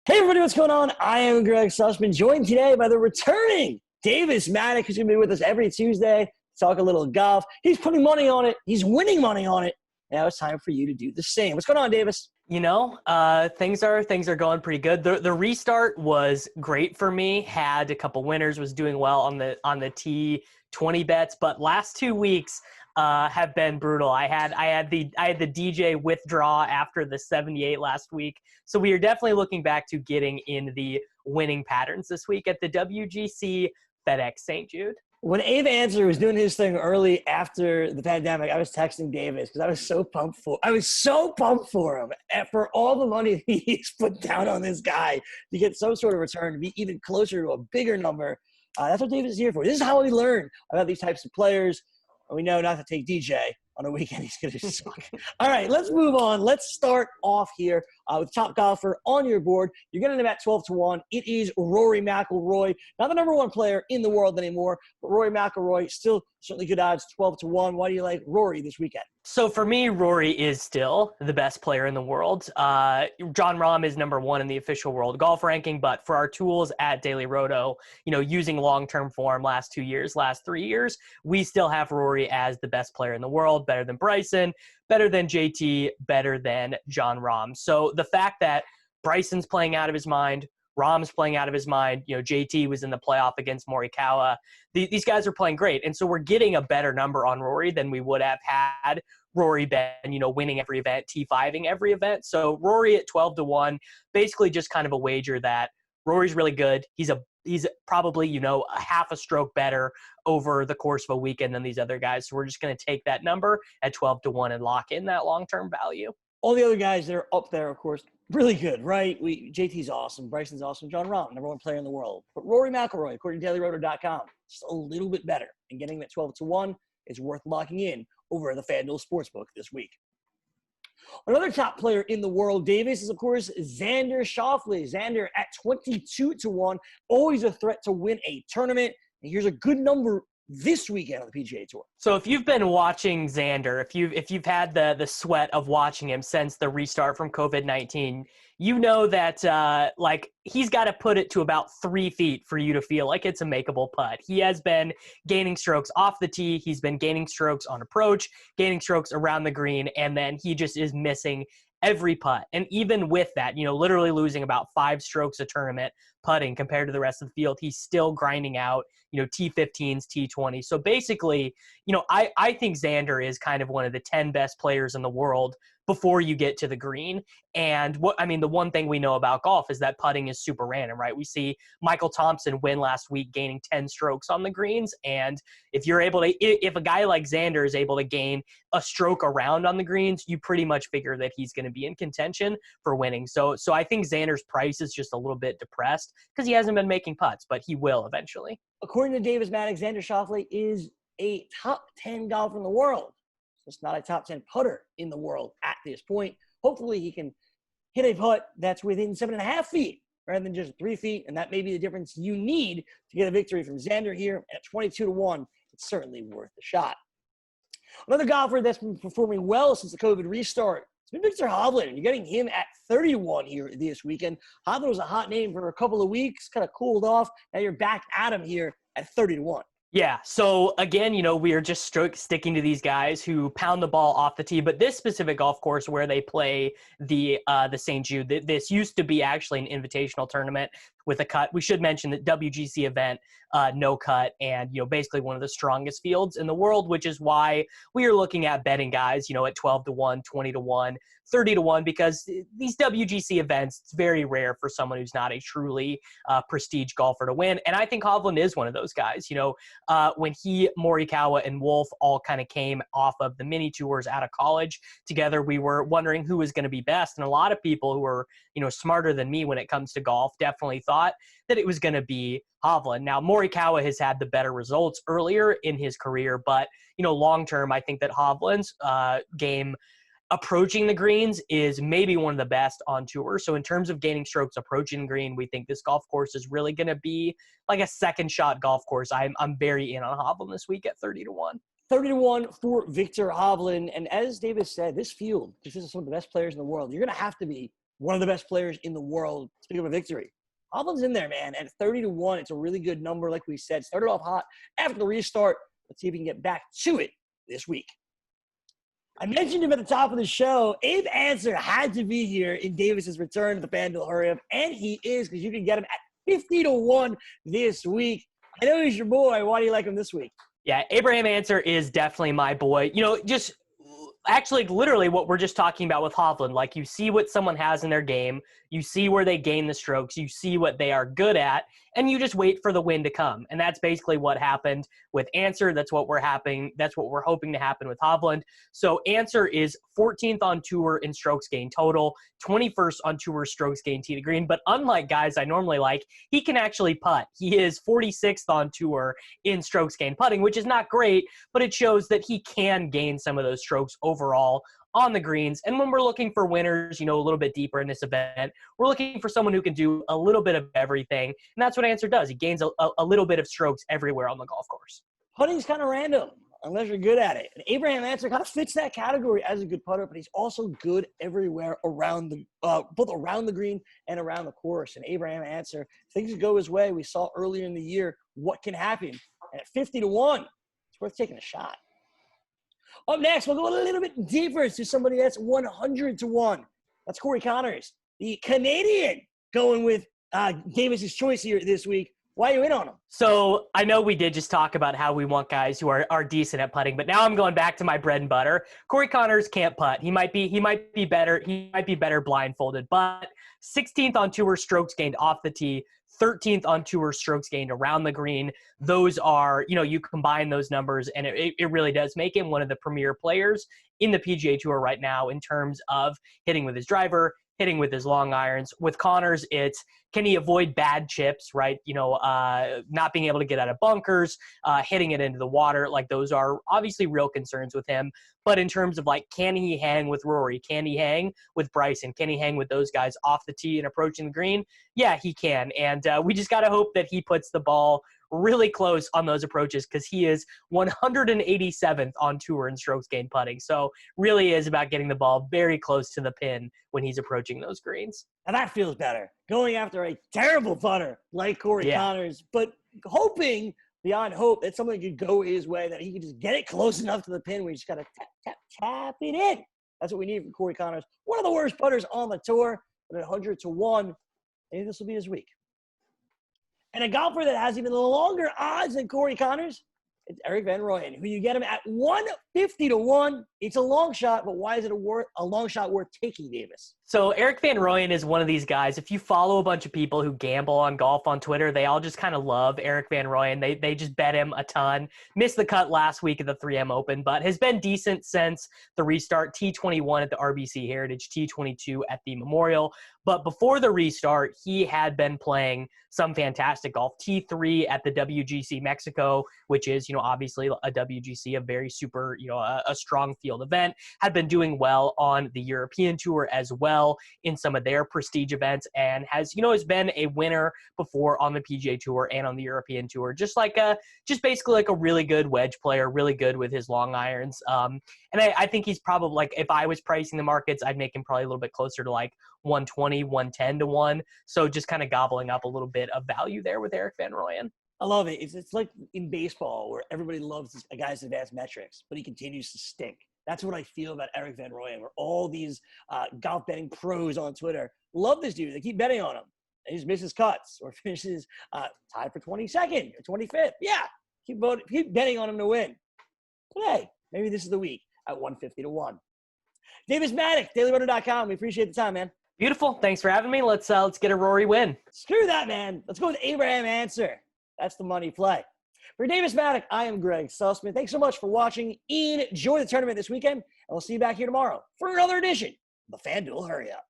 Hey everybody, what's going on? I am Gregg Sussman, joined today by the returning Davis Mattek, who's going to be with us every Tuesday to talk a little golf. He's putting money on it. He's winning money on it. Now it's time for you to do the same. What's going on, Davis? Things are going pretty good. The restart was great for me. Had a couple winners, was doing well on the T20 bets, but last 2 weeks have been brutal. I had the DJ withdraw after the 78 last week, so we are definitely looking back to getting in the winning patterns this week at the WGC-FedEx St. Jude. When Ancer was doing his thing early after the pandemic, I was texting Davis because I was so pumped for him and for all the money he's put down on this guy to get some sort of return, to be even closer to a bigger number. That's what Davis is here for. This is how we learn about these types of players. And we know not to take DJ on a weekend. He's going to suck. All right, let's move on. Let's start off here with top golfer on your board. You're getting him at 12-1. It is Rory McIlroy, not the number one player in the world anymore, but Rory McIlroy, still certainly good odds, 12-1. Why do you like Rory this weekend? So for me, Rory is still the best player in the world. Jon Rahm is number one in the official world golf ranking, but for our tools at Daily Roto, using long-term form last 2 years, last 3 years, we still have Rory as the best player in the world, better than Bryson, better than JT, better than Jon Rahm. So the fact that Bryson's playing out of his mind, Rahm's playing out of his mind. JT was in the playoff against Morikawa. These guys are playing great. And so we're getting a better number on Rory than we would have had Rory been, winning every event, T5ing every event. So Rory at 12-1, basically just kind of a wager that Rory's really good. He's probably, a half a stroke better over the course of a weekend than these other guys. So we're just going to take that number at 12-1 and lock in that long-term value. All the other guys that are up there, of course, really good, right? JT's awesome. Bryson's awesome. Jon Rahm, number one player in the world. But Rory McIlroy, according to DailyRoto.com, just a little bit better. And getting that 12-1 is worth locking in over the FanDuel Sportsbook this week. Another top player in the world, Davis, is, of course, Xander Schauffele. Xander at 22-1, always a threat to win a tournament. And here's a good number this weekend on the PGA Tour. So if you've been watching Xander, if you've had the sweat of watching him since the restart from COVID-19, you know that he's got to put it to about 3 feet for you to feel like it's a makeable putt. He has been gaining strokes off the tee. He's been gaining strokes on approach, gaining strokes around the green, and then he just is missing every putt. And even with that, literally losing about 5 strokes a tournament putting compared to the rest of the field, he's still grinding out, T15s, T20s. So basically, I think Xander is kind of one of the 10 best players in the world before you get to the green. And the one thing we know about golf is that putting is super random, right? We see Michael Thompson win last week, gaining 10 strokes on the greens. And if a guy like Xander is able to gain a stroke around on the greens, you pretty much figure that he's going to be in contention for winning. So I think Xander's price is just a little bit depressed because he hasn't been making putts, but he will eventually. According to Davis Mattek, Xander Schauffele is a top 10 golfer in the world. It's not a top 10 putter in the world at this point. Hopefully he can hit a putt that's within 7.5 feet rather than just 3 feet, and that may be the difference you need to get a victory from Xander here. At 22-1, it's certainly worth the shot. Another golfer that's been performing well since the COVID restart, it's been Viktor Hovland, and you're getting him at 30-1 here this weekend. Hovland was a hot name for a couple of weeks, kind of cooled off. Now you're back at him here at 30-1. Yeah, so again, we are just sticking to these guys who pound the ball off the tee. But this specific golf course where they play the St. Jude, this used to be actually an invitational tournament with a cut. We should mention that WGC event, no cut, and basically one of the strongest fields in the world, which is why we are looking at betting guys, at 12-1, 20-1, 30-1, because these WGC events, it's very rare for someone who's not a truly prestige golfer to win. And I think Hovland is one of those guys. When Morikawa and Wolf all kind of came off of the mini tours out of college together, we were wondering who was going to be best. And a lot of people who are, smarter than me when it comes to golf definitely thought that it was going to be Hovland. Now, Morikawa has had the better results earlier in his career, but, long-term, I think that Hovland's game approaching the greens is maybe one of the best on tour. So in terms of gaining strokes approaching the green, we think this golf course is really going to be like a second shot golf course. I'm very in on Hovland this week at 30-1. 30-1 for Viktor Hovland. And as Davis said, this field consists of some of the best players in the world. You're going to have to be one of the best players in the world. Speaking of a victory, Hovland's in there, man. At 30-1, it's a really good number, like we said. Started off hot after the restart. Let's see if we can get back to it this week. I mentioned him at the top of the show. Abe Ancer had to be here in Davis's return to the FanDuel Hurry Up, and he is, because you can get him at 50-1 this week. I know he's your boy. Why do you like him this week? Yeah, Abraham Ancer is definitely my boy. You know, just actually literally what we're just talking about with Hovland. Like, you see what someone has in their game, you see where they gain the strokes, you see what they are good at, and you just wait for the win to come. And that's basically what happened with Ancer. That's what we're hoping to happen with Hovland. So Ancer is 14th on tour in strokes gained total, 21st on tour strokes gained tee to green. But unlike guys I normally like, he can actually putt. He is 46th on tour in strokes gained putting, which is not great, but it shows that he can gain some of those strokes overall on the greens. And when we're looking for winners, you know, a little bit deeper in this event, we're looking for someone who can do a little bit of everything. And that's what Ancer does. He gains a little bit of strokes everywhere on the golf course. Putting's kind of random unless you're good at it. And Abraham Ancer kind of fits that category as a good putter, but he's also good everywhere around the both around the green and around the course. And Abraham Ancer, things go his way. We saw earlier in the year what can happen. And at 50-1, it's worth taking a shot. Up next, we'll go a little bit deeper to somebody that's 100-1. That's Corey Connors, the Canadian, going with Davis's choice here this week. Why are you in on him? So I know we did just talk about how we want guys who are decent at putting, but now I'm going back to my bread and butter. Corey Connors can't putt. He might be better blindfolded, but 16th on tour strokes gained off the tee, 13th on tour strokes gained around the green. Those are, you know, you combine those numbers and it really does make him one of the premier players in the PGA Tour right now in terms of hitting with his driver, hitting with his long irons. With Connors, it's can he avoid bad chips, right? You know, not being able to get out of bunkers, hitting it into the water. Like, those are obviously real concerns with him. But in terms of, like, can he hang with Rory? Can he hang with Bryson? Can he hang with those guys off the tee and approaching the green? Yeah, he can. And we just got to hope that he puts the ball really close on those approaches, because he is 187th on tour in strokes gained putting. So really is about getting the ball very close to the pin when he's approaching those greens. And that feels better, going after a terrible putter like Corey Connors, but hoping beyond hope that something could go his way, that he could just get it close enough to the pin where you just got to tap it in. That's what we need from Corey Connors. One of the worst putters on the tour, but at 100-1, maybe this will be his week. And a golfer that has even longer odds than Corey Connors, it's Erik Van Rooyen, who you get him at 150-1. It's a long shot, but why is it a long shot worth taking, Davis? So Erik Van Rooyen is one of these guys. If you follow a bunch of people who gamble on golf on Twitter, they all just kind of love Erik Van Rooyen. They just bet him a ton. Missed the cut last week at the 3M Open, but has been decent since the restart. T21 at the RBC Heritage, T22 at the Memorial. But before the restart, he had been playing some fantastic golf. T3 at the WGC Mexico, which is, you know, obviously a WGC, a very super, you know, a strong field event. Had been doing well on the European Tour as well in some of their prestige events, and has been a winner before on the PGA Tour and on the European Tour. Just basically like a really good wedge player, really good with his long irons. And I think he's probably, like, if I was pricing the markets, I'd make him probably a little bit closer to like 120, 110-1. So just kind of gobbling up a little bit of value there with Erik Van Rooyen. I love it. It's like in baseball where everybody loves a guy's advanced metrics, but he continues to stink. That's what I feel about Erik Van Rooyen, where all these golf betting pros on Twitter love this dude. They keep betting on him. And he just misses cuts or finishes tied for 22nd or 25th. Yeah, keep betting on him to win. Today, maybe this is the week at 150-1. Davis Mattek, dailyrunner.com. We appreciate the time, man. Beautiful. Thanks for having me. Let's get a Rory win. Screw that, man. Let's go with Abraham Ancer. That's the money play. For Davis Mattek, I am Gregg Sussman. Thanks so much for watching. Enjoy the tournament this weekend, and we'll see you back here tomorrow for another edition of the FanDuel Hurry Up.